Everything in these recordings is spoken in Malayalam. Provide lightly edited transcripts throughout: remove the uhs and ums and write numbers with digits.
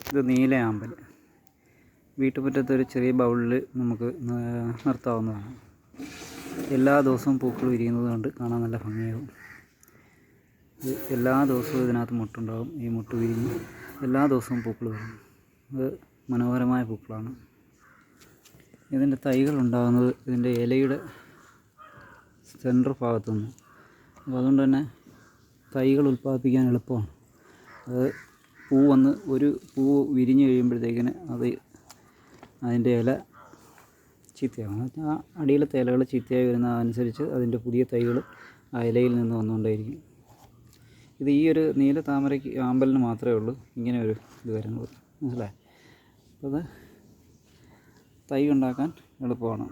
ഇത് നീലയാമ്പൽ. വീട്ടുമുറ്റത്തൊരു ചെറിയ ബൗളിൽ നമുക്ക് നിർത്താവുന്നതാണ്. എല്ലാ ദിവസവും പൂക്കൾ വിരിയുന്നത് കൊണ്ട് കാണാൻ നല്ല ഭംഗിയാകും. ഇത് എല്ലാ ദിവസവും ഇതിനകത്ത് മുട്ടുണ്ടാകും. ഈ മുട്ട് വിരിഞ്ഞ് എല്ലാ ദിവസവും പൂക്കൾ വരും. ഇത് മനോഹരമായ പൂക്കളാണ്. ഇതിൻ്റെ തൈകൾ ഉണ്ടാകുന്നത് ഇതിൻ്റെ ഇലയുടെ സെൻറ്റർ ഭാഗത്തു നിന്ന്. അപ്പോൾ അതുകൊണ്ട് തന്നെ തൈകൾ ഉൽപ്പാദിപ്പിക്കാൻ എളുപ്പമാണ്. അത് ഒരു പൂ വിരിഞ്ഞ് കഴിയുമ്പോഴത്തേക്കിന് അതിൻ്റെ ഇല ചീത്തയാകും. ആ അടിയിലത്തെ ഇലകൾ ചീത്തയായി വരുന്നതനുസരിച്ച് അതിൻ്റെ പുതിയ തൈകൾ ആ ഇലയിൽ നിന്ന് വന്നുകൊണ്ടേയിരിക്കും. ഇത് ഈ ഒരു നീല താമരയ്ക്ക് ആമ്പലിന് മാത്രമേ ഉള്ളൂ ഇങ്ങനെ ഒരു ഇത് വരുന്നത്. മനസ്സിലായി? അപ്പോൾ അത് തൈ ഉണ്ടാക്കാൻ എളുപ്പമാണ്.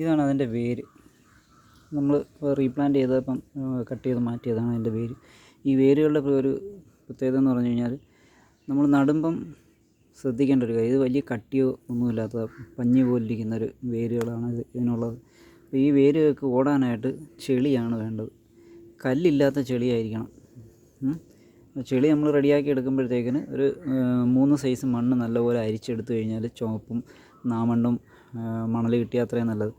ഇതാണ് അതിൻ്റെ വേര്. നമ്മൾ റീപ്ലാന്റ് ചെയ്തപ്പം കട്ട് ചെയ്ത് മാറ്റിയതാണ് അതിൻ്റെ വേര്. ഈ വേരുകളുടെ ഒരു പ്രത്യേകത എന്ന് പറഞ്ഞു കഴിഞ്ഞാൽ നമ്മൾ നടുമ്പം ശ്രദ്ധിക്കേണ്ട ഒരു കാര്യം, ഇത് വലിയ കട്ടിയോ ഒന്നുമില്ലാത്ത പഞ്ഞി പോലിരിക്കുന്നൊരു വേരുകളാണ് ഇതിനുള്ളത്. അപ്പോൾ ഈ വേരുകൾക്ക് ഓടാനായിട്ട് ചെളിയാണ് വേണ്ടത്. കല്ലില്ലാത്ത ചെളിയായിരിക്കണം. ചെളി നമ്മൾ റെഡിയാക്കി എടുക്കുമ്പോഴത്തേക്കിന് ഒരു 3 സൈസ് മണ്ണ് നല്ലപോലെ അരിച്ചെടുത്തു കഴിഞ്ഞാൽ ചുവപ്പും നാമണ്ണും മണൽ കിട്ടിയാൽ അത്രയും നല്ലത്.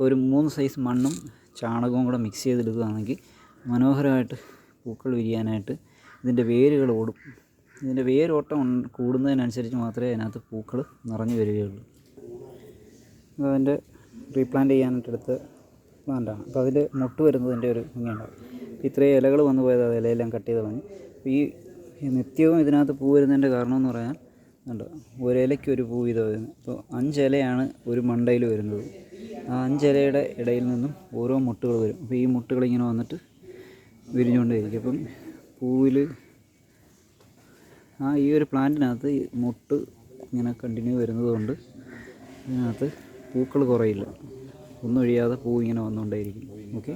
ഒരു 3 സൈസ് മണ്ണും ചാണകവും കൂടെ മിക്സ് ചെയ്തെടുക്കുകയാണെങ്കിൽ മനോഹരമായിട്ട് പൂക്കൾ വിരിയാനായിട്ട് ഇതിൻ്റെ വേരുകൾ ഓടും. ഇതിൻ്റെ വേരോട്ടം കൂടുന്നതിനനുസരിച്ച് മാത്രമേ അതിനകത്ത് പൂക്കൾ നിറഞ്ഞു വരികയുള്ളൂ. അതിൻ്റെ റീപ്ലാന്റ് ചെയ്യാനായിട്ടെടുത്ത പ്ലാന്റാണ്. അപ്പോൾ അതിൽ മുട്ട് വരുന്നതിൻ്റെ ഒരു ഭംഗിയുണ്ടാകും. ഇത്രയും ഇലകൾ വന്നു പോയത് അത് ഇലയെല്ലാം കട്ട് ചെയ്ത് കളഞ്ഞു. അപ്പോൾ ഈ നിത്യവും ഇതിനകത്ത് പൂ വരുന്നതിൻ്റെ കാരണം എന്ന് പറയാൻ ഉണ്ട്, ഒരിലയ്ക്ക് ഒരു പൂ ഇത് വരുന്നത്. അപ്പോൾ 5 ഇലയാണ് ഒരു മണ്ടയിൽ വരുന്നത്. ആ 5 ഇലയുടെ ഇടയിൽ നിന്നും ഓരോ മുട്ടുകൾ വരും. അപ്പോൾ ഈ മുട്ടുകൾ ഇങ്ങനെ വന്നിട്ട് വിരിഞ്ഞുകൊണ്ടേയിരിക്കും. അപ്പം പൂവിൽ ഈ ഒരു പ്ലാന്റിനകത്ത് മുട്ട് ഇങ്ങനെ കണ്ടിന്യൂ വരുന്നത് കൊണ്ട് ഇതിനകത്ത് പൂക്കൾ കുറയില്ല. ഒന്നൊഴിയാതെ പൂ ഇങ്ങനെ വന്നുകൊണ്ടേയിരിക്കും. ഓക്കെ.